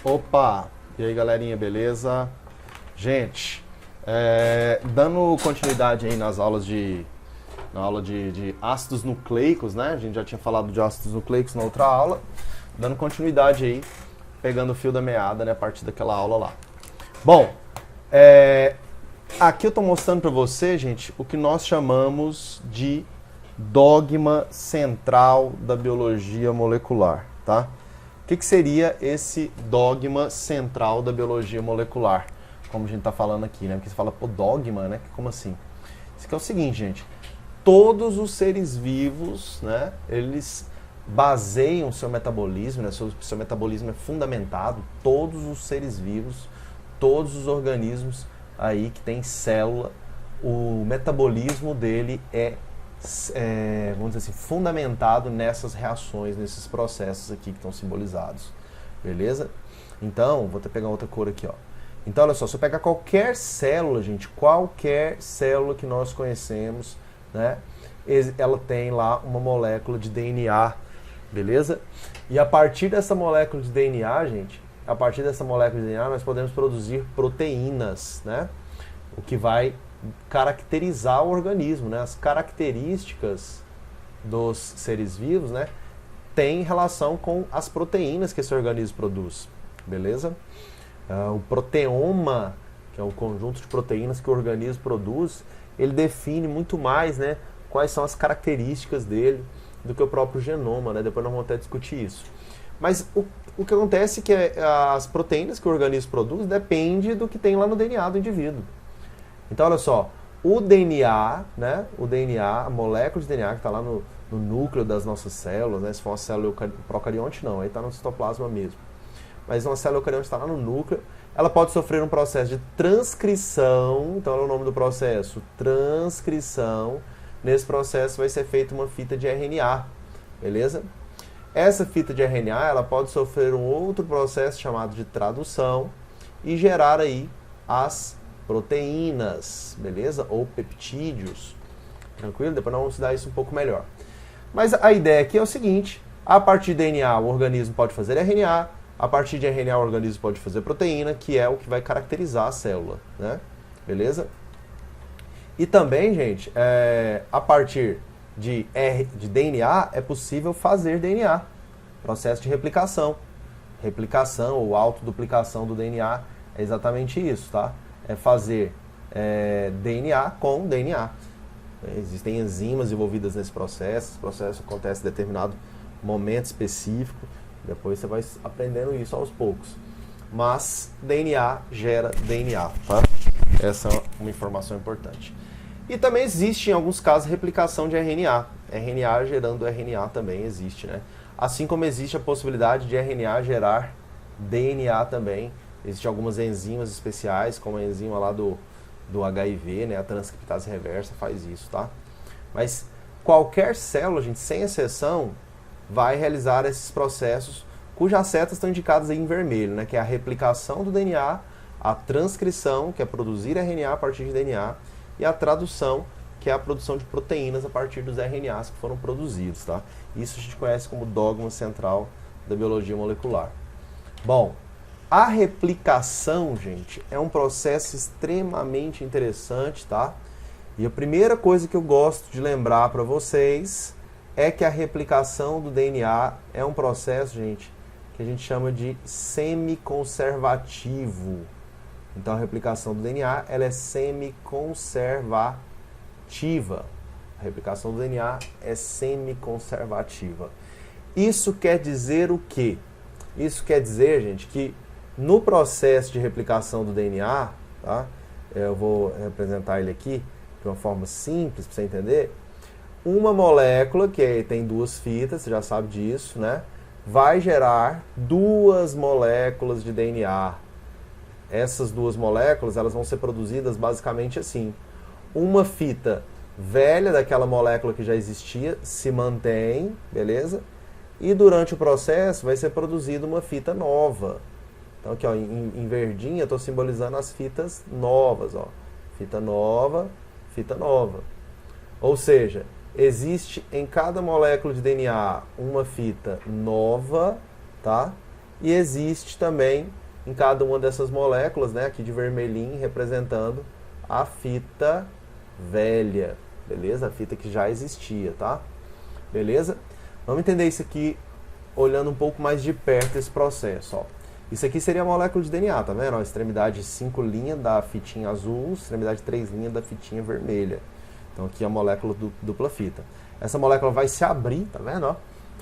Opa! E aí, galerinha, beleza? Gente, dando continuidade aí na aula de ácidos nucleicos, né? A gente já tinha falado de ácidos nucleicos na outra aula. Dando continuidade aí, pegando o fio da meada, né? A partir daquela aula lá. Bom, aqui eu estou mostrando para você, gente, o que nós chamamos de dogma central da biologia molecular, tá? O que seria esse dogma central da biologia molecular? Como a gente está falando aqui, né? Porque você fala, pô, dogma, né? Como assim? Isso aqui é o seguinte, gente. Todos os seres vivos, né? Eles baseiam seu metabolismo, né? Seu metabolismo é fundamentado. Todos os seres vivos, todos os organismos aí que tem célula, o metabolismo dele vamos dizer assim, fundamentado nessas reações, nesses processos aqui que estão simbolizados. Beleza? Então, vou até pegar outra cor aqui, ó. Então, olha só, se eu pegar qualquer célula, gente, qualquer célula que nós conhecemos, né, ela tem lá uma molécula de DNA, beleza? E a partir dessa molécula de DNA, gente, nós podemos produzir proteínas, né? O que vai caracterizar o organismo, né? As características dos seres vivos, né, tem relação com as proteínas que esse organismo produz, beleza? O proteoma, que é o conjunto de proteínas que o organismo produz, ele define muito mais, né, quais são as características dele do que o próprio genoma, né? Depois nós vamos até discutir isso. Mas o que acontece é que as proteínas que o organismo produz depende do que tem lá no DNA do indivíduo. Então, olha só, o DNA, né, a molécula de DNA que está lá no núcleo das nossas células, né, se for uma célula procarionte não, aí está no citoplasma mesmo. Mas uma célula eucarionte está lá no núcleo, ela pode sofrer um processo de transcrição, então é o nome do processo, transcrição. Nesse processo vai ser feita uma fita de RNA, beleza? Essa fita de RNA, ela pode sofrer um outro processo chamado de tradução e gerar aí as proteínas, beleza? Ou peptídeos, tranquilo? Depois nós vamos estudar isso um pouco melhor. Mas a ideia aqui é o seguinte, a partir de DNA o organismo pode fazer RNA, a partir de RNA o organismo pode fazer proteína, que é o que vai caracterizar a célula, né? Beleza? E também, gente, a partir de DNA é possível fazer DNA, processo de replicação. Replicação ou autoduplicação do DNA é exatamente isso, tá? É fazer DNA com DNA. Existem enzimas envolvidas nesse processo, esse processo acontece em determinado momento específico, depois você vai aprendendo isso aos poucos. Mas DNA gera DNA, tá? Essa é uma informação importante. E também existe, em alguns casos, replicação de RNA. RNA gerando RNA também existe, né? Assim como existe a possibilidade de RNA gerar DNA também. Existem algumas enzimas especiais, como a enzima lá do HIV, né? A transcriptase reversa faz isso, tá? Mas qualquer célula, gente, sem exceção, vai realizar esses processos cujas setas estão indicadas aí em vermelho, né? Que é a replicação do DNA, a transcrição, que é produzir RNA a partir de DNA, e a tradução, que é a produção de proteínas a partir dos RNAs que foram produzidos, tá? Isso a gente conhece como dogma central da biologia molecular. Bom, a replicação, gente, é um processo extremamente interessante, tá? E a primeira coisa que eu gosto de lembrar para vocês é que a replicação do DNA é um processo, gente, que a gente chama de semiconservativo. Então a replicação do DNA, ela é semiconservativa. A replicação do DNA é semiconservativa. Isso quer dizer o quê? Isso quer dizer, gente, que no processo de replicação do DNA, tá? Eu vou representar ele aqui de uma forma simples para você entender. Uma molécula, que tem duas fitas, você já sabe disso, né? Vai gerar duas moléculas de DNA. Essas duas moléculas, elas vão ser produzidas basicamente assim. Uma fita velha daquela molécula que já existia se mantém, beleza? E durante o processo vai ser produzida uma fita nova. Então aqui, ó, em verdinho eu estou simbolizando as fitas novas, ó. Fita nova, fita nova. Ou seja, existe em cada molécula de DNA uma fita nova, tá? e existe também em cada uma dessas moléculas, né, aqui de vermelhinho, representando a fita velha, beleza? A fita que já existia, tá? Beleza? Vamos entender isso aqui olhando um pouco mais de perto esse processo, ó. Isso aqui seria a molécula de DNA, tá vendo? Ó, extremidade 5' da fitinha azul, extremidade 3' da fitinha vermelha. Então aqui é a molécula dupla fita. Essa molécula vai se abrir, tá vendo? Ó?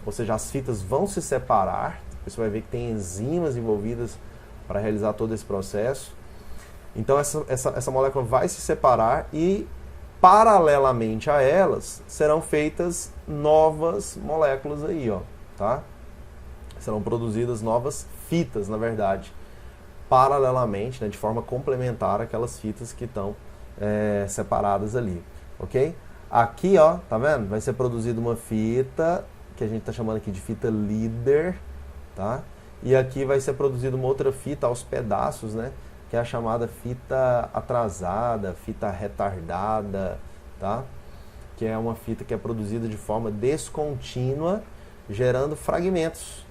Ou seja, as fitas vão se separar. Você vai ver que tem enzimas envolvidas para realizar todo esse processo. Então essa molécula vai se separar e, paralelamente a elas, serão feitas novas moléculas aí, ó, tá? Serão produzidas novas fitas, na verdade, paralelamente, né, de forma complementar àquelas fitas que estão separadas ali, ok? Aqui, ó, tá vendo? Vai ser produzida uma fita, que a gente está chamando aqui de fita líder, tá? E aqui vai ser produzida uma outra fita aos pedaços, né? Que é a chamada fita atrasada, fita retardada, tá? Que é uma fita que é produzida de forma descontínua, gerando fragmentos,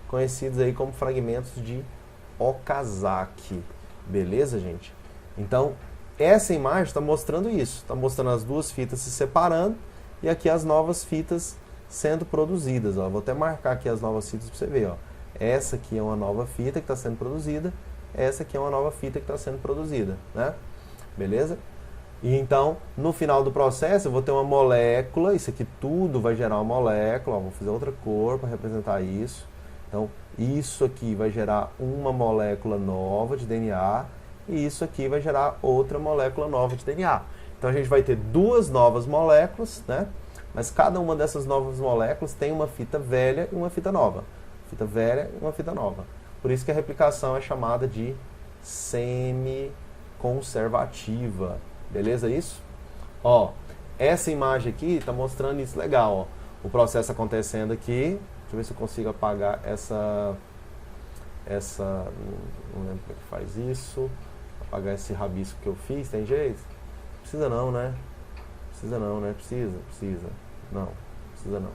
conhecidos aí como fragmentos de Okazaki. Beleza, gente? Então, essa imagem está mostrando isso. Está mostrando as duas fitas se separando e aqui as novas fitas sendo produzidas. Ó. Vou até marcar aqui as novas fitas para você ver. Ó. Essa aqui é uma nova fita que está sendo produzida. Essa aqui é uma nova fita que está sendo produzida, né? Beleza? E então, no final do processo, eu vou ter uma molécula. Isso aqui tudo vai gerar uma molécula. Ó, vou fazer outra cor para representar isso. Então, isso aqui vai gerar uma molécula nova de DNA. E isso aqui vai gerar outra molécula nova de DNA. Então, a gente vai ter duas novas moléculas, né? Mas cada uma dessas novas moléculas tem uma fita velha e uma fita nova. Fita velha e uma fita nova. Por isso que a replicação é chamada de semi-conservativa. Beleza isso? Ó, essa imagem aqui está mostrando isso legal. Ó. O processo acontecendo aqui. Deixa eu ver se eu consigo apagar essa... Não lembro como é que faz isso. Apagar esse rabisco que eu fiz. Tem jeito? Precisa não, né? Precisa não, né? Precisa. Não, precisa não.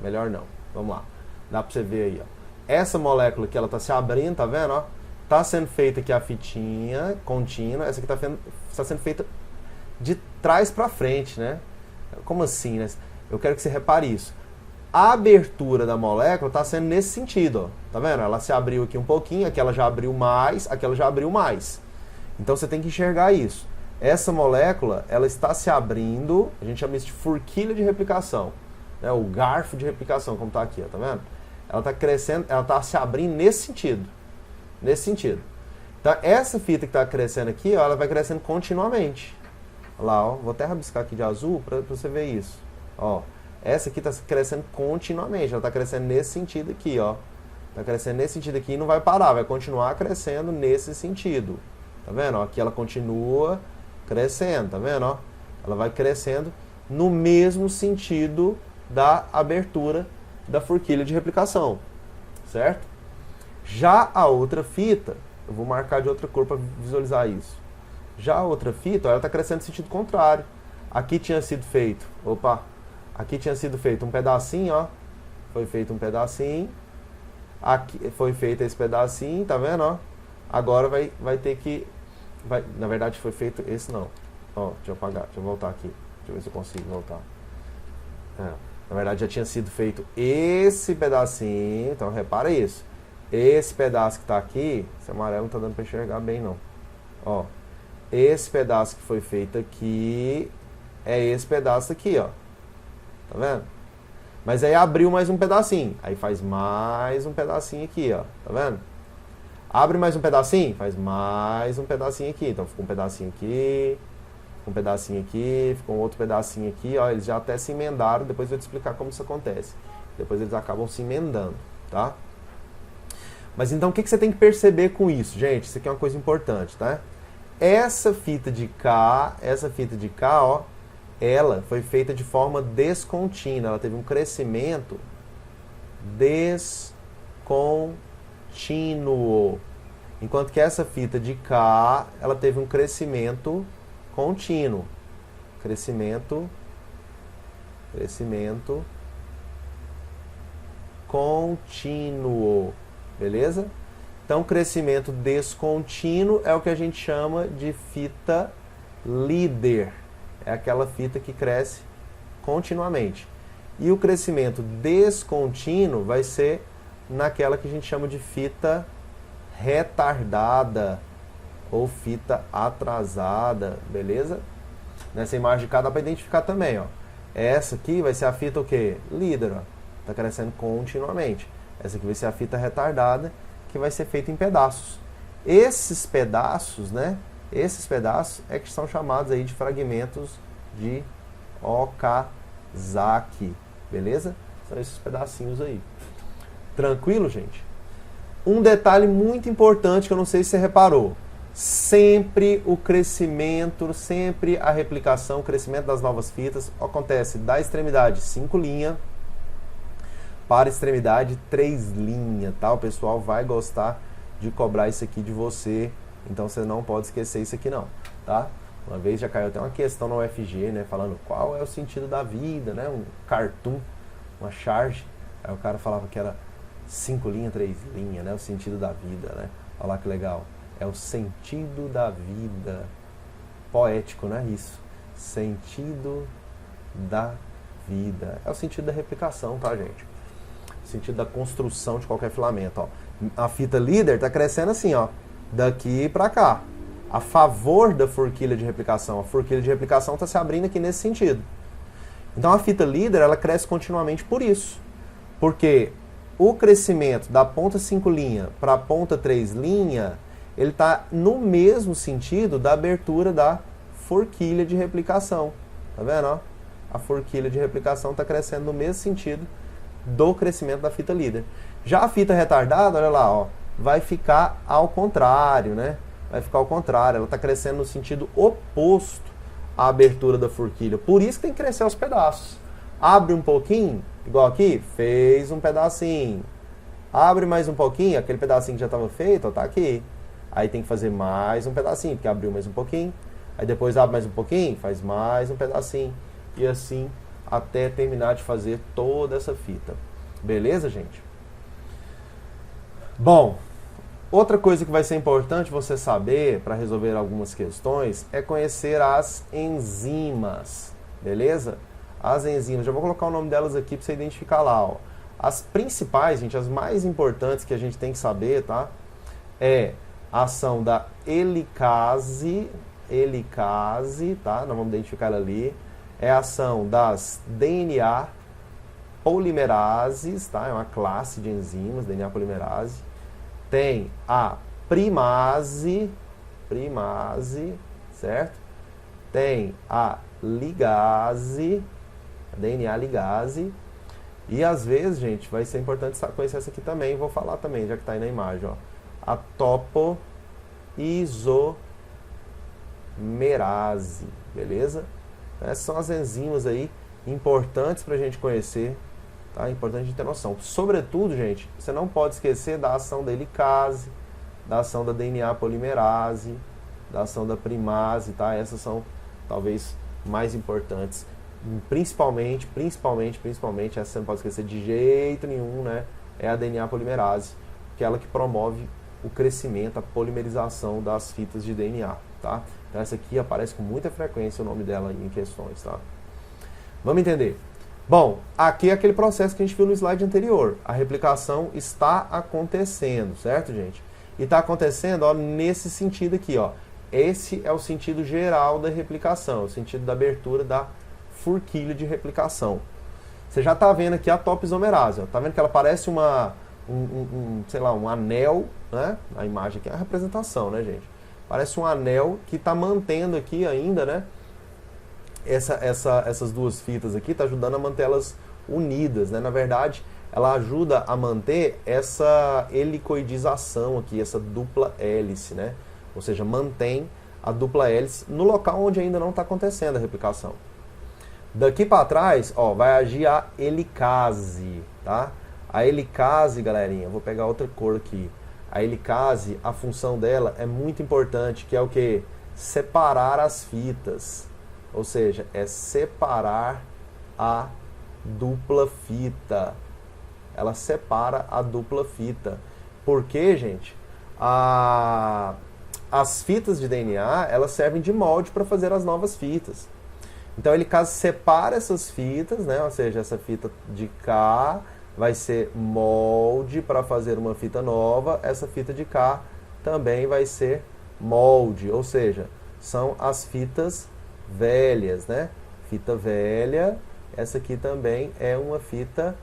Melhor não. Vamos lá. Dá pra você ver aí, ó. Essa molécula aqui, ela tá se abrindo, tá vendo, ó? Tá sendo feita aqui a fitinha contínua. Essa aqui tá sendo feita de trás pra frente, né? Como assim, né? Eu quero que você repare isso. A abertura da molécula tá sendo nesse sentido, ó. Tá vendo? Ela se abriu aqui um pouquinho, aquela já abriu mais, aquela já abriu mais. Então você tem que enxergar isso. Essa molécula, ela está se abrindo, a gente chama isso de forquilha de replicação, né? O garfo de replicação, como está aqui, ó, tá vendo? Ela está crescendo, ela está se abrindo nesse sentido. Nesse sentido. Então, essa fita que está crescendo aqui, ó, ela vai crescendo continuamente. Olha lá, ó, vou até rabiscar aqui de azul para você ver isso. Ó, essa aqui está crescendo continuamente, ela está crescendo nesse sentido aqui, ó. Está crescendo nesse sentido aqui e não vai parar, vai continuar crescendo nesse sentido. Tá vendo? Ó, aqui ela continua crescendo, tá vendo? Ó? Ela vai crescendo no mesmo sentido da abertura da forquilha de replicação, certo? Já a outra fita, eu vou marcar de outra cor para visualizar isso. Já a outra fita, ó, ela está crescendo no sentido contrário. Aqui tinha sido feito, aqui tinha sido feito um pedacinho, ó, foi feito um pedacinho, aqui foi feito esse pedacinho, tá vendo? Ó? Agora vai ter que na verdade foi feito esse não. Ó, deixa eu apagar, deixa eu voltar aqui. Deixa eu ver se eu consigo voltar. Na verdade já tinha sido feito esse pedacinho, então repara isso. Esse pedaço que está aqui, esse amarelo não está dando para enxergar bem não. Ó, esse pedaço que foi feito aqui é esse pedaço aqui, ó. Tá vendo? Mas aí abriu mais um pedacinho, aí faz mais um pedacinho aqui, ó. Tá vendo? Abre mais um pedacinho, faz mais um pedacinho aqui. Então fica um pedacinho aqui, um pedacinho aqui, fica um outro pedacinho aqui, ó. Eles já até se emendaram, depois eu vou te explicar como isso acontece. Depois eles acabam se emendando, tá? Mas então o que você tem que perceber com isso, gente? Isso aqui é uma coisa importante, tá? Essa fita de cá, ó, ela foi feita de forma descontínua. Ela teve um crescimento descontínuo. Enquanto que essa fita de cá, ela teve um crescimento contínuo. Crescimento contínuo. beleza? Então, crescimento descontínuo é o que a gente chama de fita líder. É aquela fita que cresce continuamente. E o crescimento descontínuo vai ser naquela que a gente chama de fita retardada ou fita atrasada, beleza? Nessa imagem de cá dá para identificar também, ó. Essa aqui vai ser a fita o quê? Líder, ó. Tá crescendo continuamente. Essa aqui vai ser a fita retardada, que vai ser feita em pedaços. Esses pedaços, né? Esses pedaços é que são chamados aí de fragmentos de Okazaki, beleza? São esses pedacinhos aí. Tranquilo, gente? Um detalhe muito importante que eu não sei se você reparou. Sempre o crescimento, sempre a replicação, o crescimento das novas fitas acontece da extremidade 5 linha para a extremidade 3 linha, tá? O pessoal vai gostar de cobrar isso aqui de você, então você não pode esquecer isso aqui não, tá? Uma vez já caiu até uma questão na UFG, né, falando qual é o sentido da vida, né, um cartoon, uma charge, aí o cara falava que era 5 linha, 3 linha, né, o sentido da vida, né? Olha lá que legal. É o sentido da vida. Poético, né? Isso. Sentido da vida. É o sentido da replicação, tá, gente? O sentido da construção de qualquer filamento, ó. A fita líder tá crescendo assim, ó. Daqui pra cá. A favor da forquilha de replicação. A forquilha de replicação tá se abrindo aqui nesse sentido. Então a fita líder, ela cresce continuamente por isso. Porque o crescimento da ponta 5 linha para a ponta 3 linha, ele está no mesmo sentido da abertura da forquilha de replicação. Tá vendo? Ó? A forquilha de replicação está crescendo no mesmo sentido do crescimento da fita líder. Já a fita retardada, olha lá, ó, vai ficar ao contrário, né? Vai ficar ao contrário, ela está crescendo no sentido oposto à abertura da forquilha. Por isso que tem que crescer aos pedaços. Abre um pouquinho, igual aqui, fez um pedacinho. Abre mais um pouquinho, aquele pedacinho que já estava feito, ó, tá aqui. Aí tem que fazer mais um pedacinho, porque abriu mais um pouquinho. Aí depois abre mais um pouquinho, faz mais um pedacinho. E assim até terminar de fazer toda essa fita. Beleza, gente? Bom, outra coisa que vai ser importante você saber para resolver algumas questões é conhecer as enzimas. Beleza? As enzimas, já vou colocar o nome delas aqui para você identificar lá. Ó. As principais, gente, as mais importantes que a gente tem que saber, tá? É a ação da helicase, tá? Nós vamos identificar ela ali. É a ação das DNA polimerases, tá? É uma classe de enzimas, DNA polimerase. Tem a primase, certo? Tem a ligase, DNA ligase. E às vezes, gente, vai ser importante conhecer essa aqui também, vou falar também, já que está aí na imagem, ó. A topoisomerase, beleza? Essas são as enzimas aí importantes para a gente conhecer, tá? Importante a gente ter noção. Sobretudo, gente, você não pode esquecer da ação da helicase, da ação da DNA polimerase, da ação da primase, tá? Essas são talvez mais importantes. Principalmente, essa você não pode esquecer de jeito nenhum, né? É a DNA polimerase, que é ela que promove o crescimento, a polimerização das fitas de DNA, tá? Então essa aqui aparece com muita frequência o nome dela em questões, tá? Vamos entender. Bom, aqui é aquele processo que a gente viu no slide anterior. A replicação está acontecendo, certo, gente? E está acontecendo, ó, nesse sentido aqui, ó. Esse é o sentido geral da replicação, o sentido da abertura da forquilha de replicação. Você já está vendo aqui a topoisomerase, ó. Tá vendo que ela parece sei lá, um anel, né? A imagem aqui é a representação, né, gente? Parece um anel que está mantendo aqui ainda, né? Essas duas fitas aqui, está ajudando a mantê-las unidas, né? Na verdade, ela ajuda a manter essa helicoidização aqui, essa dupla hélice, né? Ou seja, mantém a dupla hélice no local onde ainda não está acontecendo a replicação. Daqui para trás, ó, vai agir a helicase, tá? A helicase, galerinha, vou pegar outra cor aqui. A helicase, a função dela é muito importante, que é o quê? Separar as fitas. Ou seja, é separar a dupla fita. Ela separa a dupla fita. Porque, gente, as fitas de DNA, elas servem de molde para fazer as novas fitas. Então ele separa essas fitas, né? Ou seja, essa fita de cá vai ser molde para fazer uma fita nova, essa fita de cá também vai ser molde, ou seja, são as fitas velhas, né? Fita velha, essa aqui também é uma fita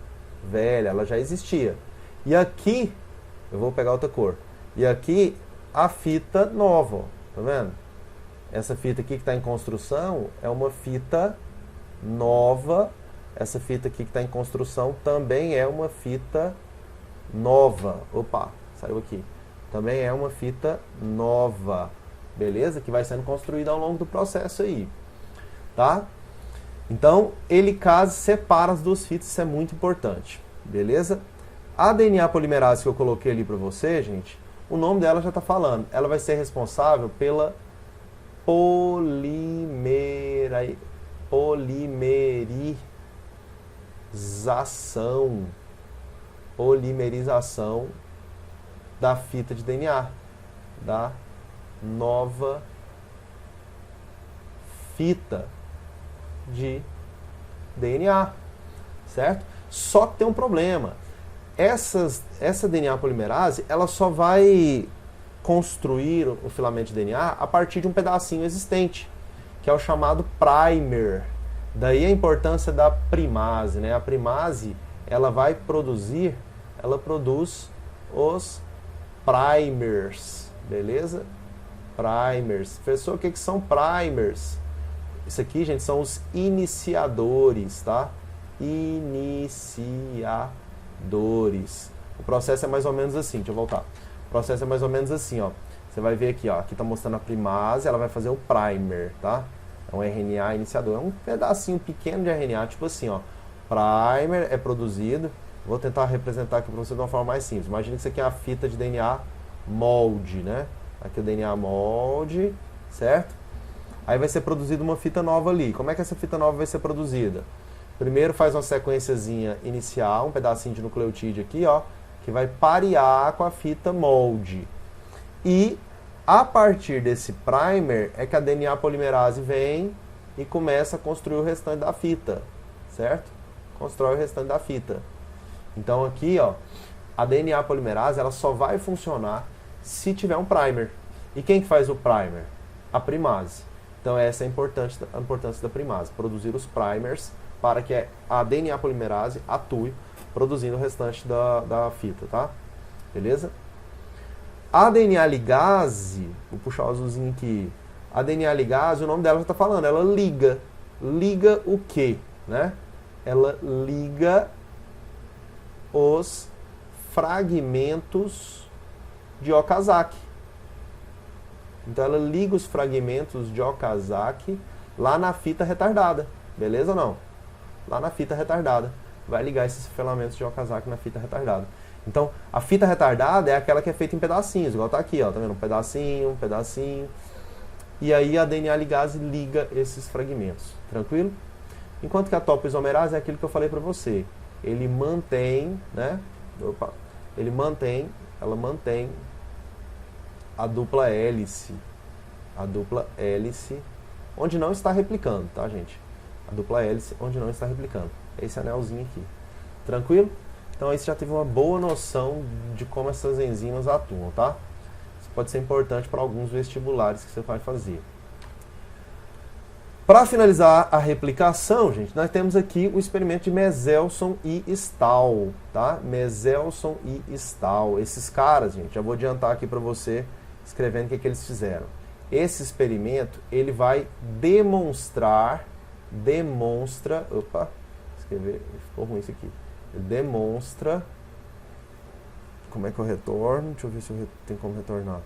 velha, ela já existia. E aqui, eu vou pegar outra cor, e aqui a fita nova, ó, tá vendo? Essa fita aqui que está em construção é uma fita nova. Essa fita aqui que está em construção também é uma fita nova. Opa, saiu aqui. Também é uma fita nova. Beleza? Que vai sendo construída ao longo do processo aí. Tá? Então, ele separa as duas fitas, isso é muito importante. Beleza? A DNA polimerase que eu coloquei ali para você, gente, o nome dela já está falando. Ela vai ser responsável pela polimerização da fita de DNA, da nova fita de DNA, certo? Só que tem um problema. Essa DNA polimerase, ela só vai construir o filamento de DNA a partir de um pedacinho existente, que é o chamado primer. Daí a importância da primase, né? A primase, ela produz os primers, beleza? Primers. Professor, o que são primers? Isso aqui, gente, são os iniciadores, tá? Iniciadores. O processo é mais ou menos assim, deixa eu voltar. O processo é mais ou menos assim, ó. Você vai ver aqui, ó. Aqui tá mostrando a primase, ela vai fazer o primer, tá? É um RNA iniciador. É um pedacinho pequeno de RNA, tipo assim, ó. Primer é produzido. Vou tentar representar aqui para você de uma forma mais simples. Imagina que isso aqui é a fita de DNA molde, né? Aqui o DNA molde, certo? Aí vai ser produzida uma fita nova ali. Como é que essa fita nova vai ser produzida? Primeiro faz uma sequenciazinha inicial, um pedacinho de nucleotídeo aqui, ó, que vai parear com a fita molde. E a partir desse primer é que a DNA polimerase vem e começa a construir o restante da fita, certo? Constrói o restante da fita. Então aqui, ó, a DNA polimerase ela só vai funcionar se tiver um primer. E quem que faz o primer? A primase. Então essa é a importância da primase, produzir os primers para que a DNA polimerase atue produzindo o restante da fita, tá? Beleza? A DNA ligase, vou puxar o azulzinho aqui. A DNA ligase, o nome dela já está falando, ela liga. Liga o quê? Né? Ela liga os fragmentos de Okazaki. Então ela liga os fragmentos de Okazaki lá na fita retardada. Beleza ou não? Lá na fita retardada. Vai ligar esses filamentos de Okazaki na fita retardada. Então, a fita retardada é aquela que é feita em pedacinhos, igual tá aqui, ó, tá vendo? Um pedacinho, um pedacinho. E aí a DNA ligase liga esses fragmentos. Tranquilo? Enquanto que a topoisomerase é aquilo que eu falei pra você. Ele mantém, né? Ela mantém a dupla hélice. A dupla hélice onde não está replicando, tá, gente? A dupla hélice onde não está replicando. Esse anelzinho aqui. Tranquilo? Então aí você já teve uma boa noção de como essas enzimas atuam, tá? Isso pode ser importante para alguns vestibulares que você vai fazer. Para finalizar a replicação, gente, nós temos aqui o experimento de Meselson e Stahl, tá? Meselson e Stahl. Esses caras, gente, já vou adiantar aqui para você, escrevendo o que eles fizeram. Esse experimento, ele vai opa, escrever, ficou ruim isso aqui. Ele demonstra, como é que eu retorno? Deixa eu ver se tem como retornar.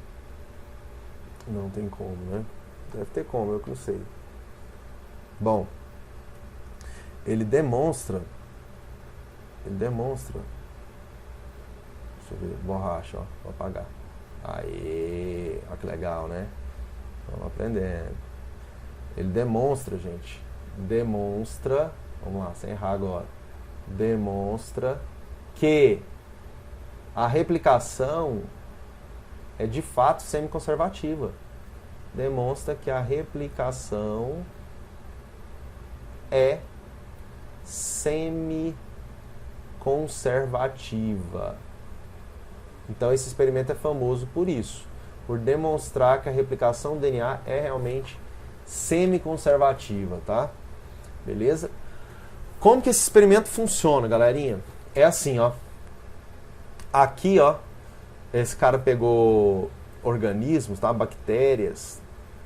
Não tem como, né? Deve ter como, eu que não sei. Bom, ele demonstra, deixa eu ver, borracha, ó, vou apagar. Aê, olha que legal, né? Vamos aprendendo. Ele demonstra, gente, vamos lá, sem errar agora. Demonstra que a replicação é de fato semiconservativa. Demonstra que a replicação é semiconservativa. Então esse experimento é famoso por isso, por demonstrar que a replicação do DNA é realmente semiconservativa, tá? Beleza? Como que esse experimento funciona, galerinha? É assim, ó. Aqui, ó, esse cara pegou organismos, tá? Bactérias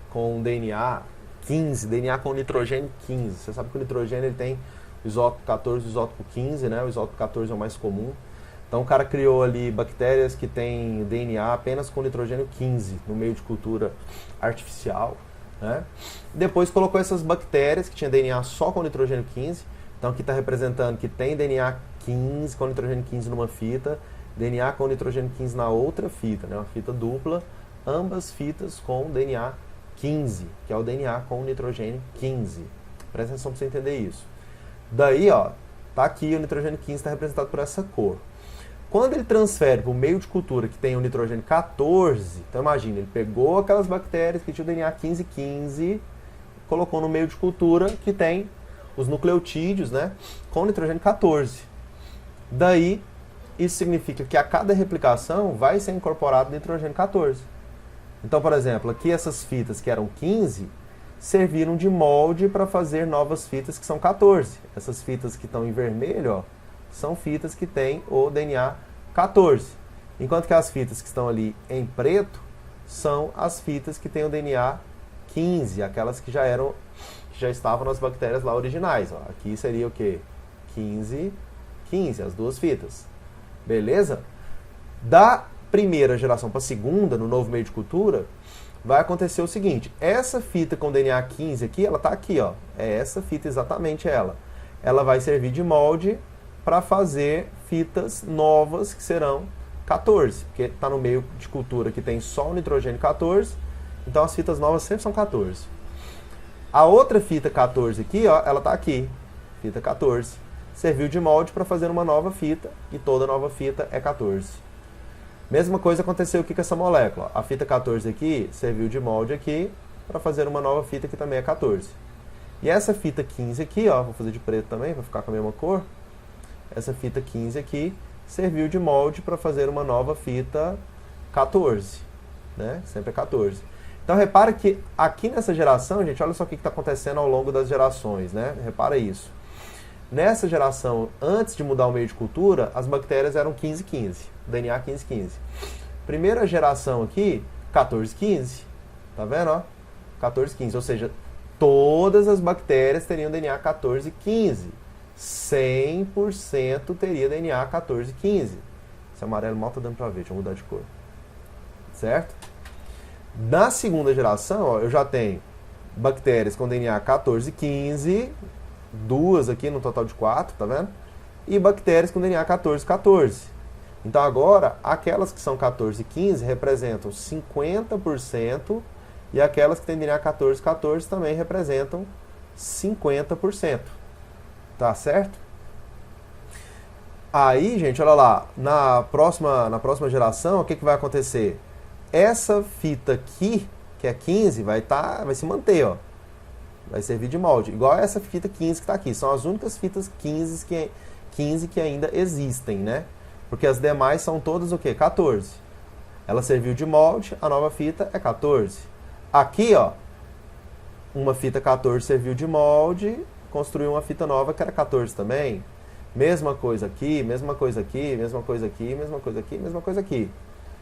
com DNA 15, DNA com nitrogênio 15. Você sabe que o nitrogênio ele tem o isótopo 14 e o isótopo 15, né? O isótopo 14 é o mais comum. Então o cara criou ali bactérias que têm DNA apenas com nitrogênio 15 no meio de cultura artificial, né? Depois colocou essas bactérias que tinham DNA só com nitrogênio 15. Então aqui está representando que tem DNA 15 com nitrogênio 15 numa fita, DNA com nitrogênio 15 na outra fita, né? Uma fita dupla, ambas fitas com DNA 15, que é o DNA com nitrogênio 15. Presta atenção para você entender isso. Daí, ó, tá aqui o nitrogênio 15 está representado por essa cor. Quando ele transfere para o meio de cultura que tem o nitrogênio 14, então imagina, ele pegou aquelas bactérias que tinham o DNA 15,15, colocou no meio de cultura que tem os nucleotídeos, né, com nitrogênio 14. Daí, isso significa que a cada replicação vai ser incorporado nitrogênio 14. Então, por exemplo, aqui essas fitas que eram 15 serviram de molde para fazer novas fitas que são 14. Essas fitas que estão em vermelho, ó, são fitas que têm o DNA 14. Enquanto que as fitas que estão ali em preto são as fitas que têm o DNA 15, aquelas que já estavam nas bactérias lá originais. Ó. Aqui seria o quê? 15, 15, as duas fitas. Beleza? Da primeira geração para a segunda, no novo meio de cultura, vai acontecer o seguinte. Essa fita com DNA 15 aqui, ela está aqui, ó. É essa fita exatamente ela. Ela vai servir de molde para fazer fitas novas que serão 14, porque está no meio de cultura que tem só o nitrogênio 14, então as fitas novas sempre são 14. A outra fita 14 aqui, ó, ela está aqui, fita 14, serviu de molde para fazer uma nova fita, e toda nova fita é 14. Mesma coisa aconteceu aqui com essa molécula. A fita 14 aqui serviu de molde aqui para fazer uma nova fita que também é 14. E essa fita 15 aqui, ó, vou fazer de preto também para ficar com a mesma cor. Essa fita 15 aqui serviu de molde para fazer uma nova fita 14, né? Sempre é 14. Então repara que aqui nessa geração, gente, olha só o que está acontecendo ao longo das gerações, né? Repara isso. Nessa geração, antes de mudar o meio de cultura, as bactérias eram 15-15, DNA 15-15. Primeira geração aqui, 14-15, tá vendo, ó? 14-15, ou seja, todas as bactérias teriam DNA 14-15. 100% teria DNA 14-15. Esse amarelo mal tá dando pra ver, deixa eu mudar de cor. Certo? Na segunda geração, ó, eu já tenho bactérias com DNA 14-15, duas aqui no total de 4, tá vendo? E bactérias com DNA 14-14. Então agora, aquelas que são 14-15 representam 50% e aquelas que têm DNA 14-14 também representam 50%. Tá certo? Aí, gente, olha lá, na próxima geração, o que vai acontecer? Essa fita aqui, que é 15, vai se manter, ó. Vai servir de molde. Igual essa fita 15 que está aqui. São as únicas fitas 15 que ainda existem, né? Porque as demais são todas o quê? 14. Ela serviu de molde, a nova fita é 14. Aqui, ó, uma fita 14 serviu de molde, construiu uma fita nova que era 14 também. Mesma coisa aqui, mesma coisa aqui, mesma coisa aqui, mesma coisa aqui, mesma coisa aqui.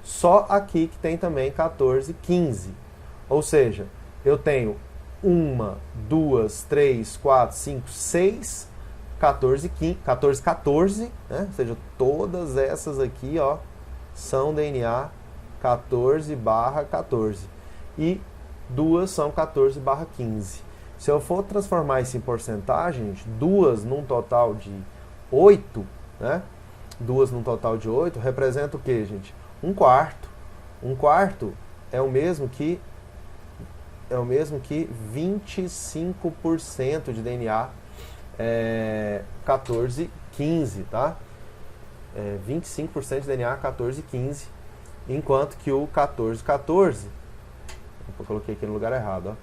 Só aqui que tem também 14, 15. Ou seja, eu tenho 1, 2, 3, 4, 5, 6, 14, 15, 14, 14, né? Ou seja, todas essas aqui, ó, são DNA 14/14. E duas são 14/15. Se eu for transformar isso em porcentagem, duas num total de 8, né? Duas num total de 8 representa o quê, gente? 1/4. 1/4 é o mesmo que 25% de DNA 14/15, tá? 25% de DNA 14,15, enquanto que o 14,14, eu coloquei aqui no lugar errado, ó.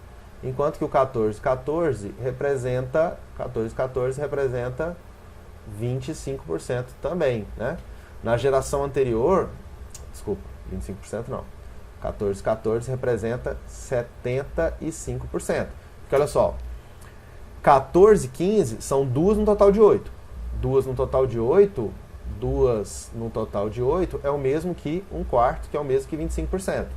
Enquanto que o 14,14 representa 25% também, né? Na geração anterior, desculpa, 25% não. 14,14 representa 75%. Porque olha só, 14 e 15 são duas no total de 8. Duas no total de 8 é o mesmo que 1/4, que é o mesmo que 25%.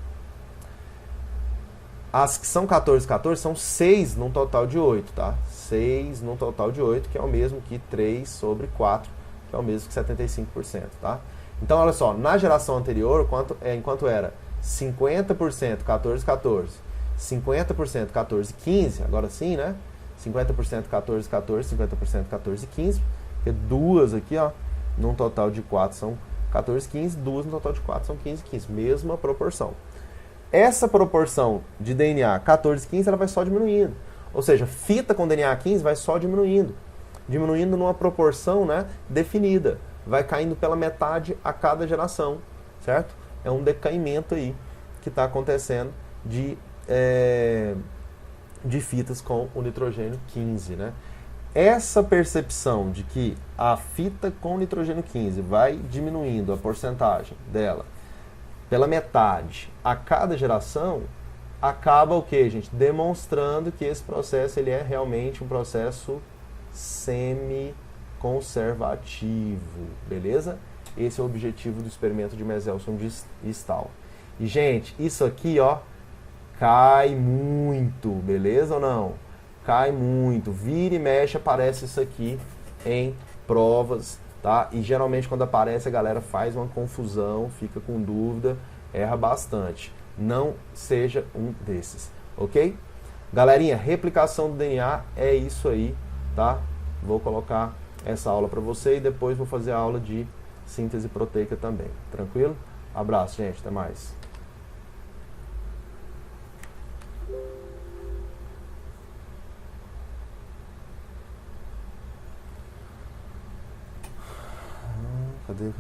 As que são 14 são 6 num total de 8, tá? 6 num total de 8, que é o mesmo que 3/4, que é o mesmo que 75%, tá? Então, olha só, na geração anterior, enquanto era 50% 14, 50% 14,15, agora sim, né? 50% 14, 50% 14,15, porque duas aqui, ó, num total de 4 são 14,15, duas no total de 4 são 15,15, mesma proporção. Essa proporção de DNA 14,15, ela vai só diminuindo. Ou seja, fita com DNA 15 vai só diminuindo. Diminuindo numa proporção, né, definida. Vai caindo pela metade a cada geração, certo? É um decaimento aí que está acontecendo de fitas com o nitrogênio 15, né? Essa percepção de que a fita com nitrogênio 15 vai diminuindo a porcentagem dela pela metade a cada geração, acaba o que, gente? Demonstrando que esse processo ele é realmente um processo semi-conservativo, beleza? Esse é o objetivo do experimento de Meselson e Stahl. E, gente, isso aqui, ó, cai muito, beleza ou não? Cai muito. Vira e mexe, aparece isso aqui em provas, tá? E geralmente quando aparece a galera faz uma confusão, fica com dúvida, erra bastante. Não seja um desses, ok? Galerinha, replicação do DNA é isso aí, tá? Vou colocar essa aula para você e depois vou fazer a aula de síntese proteica também, tranquilo? Abraço, gente, até mais. Cadê?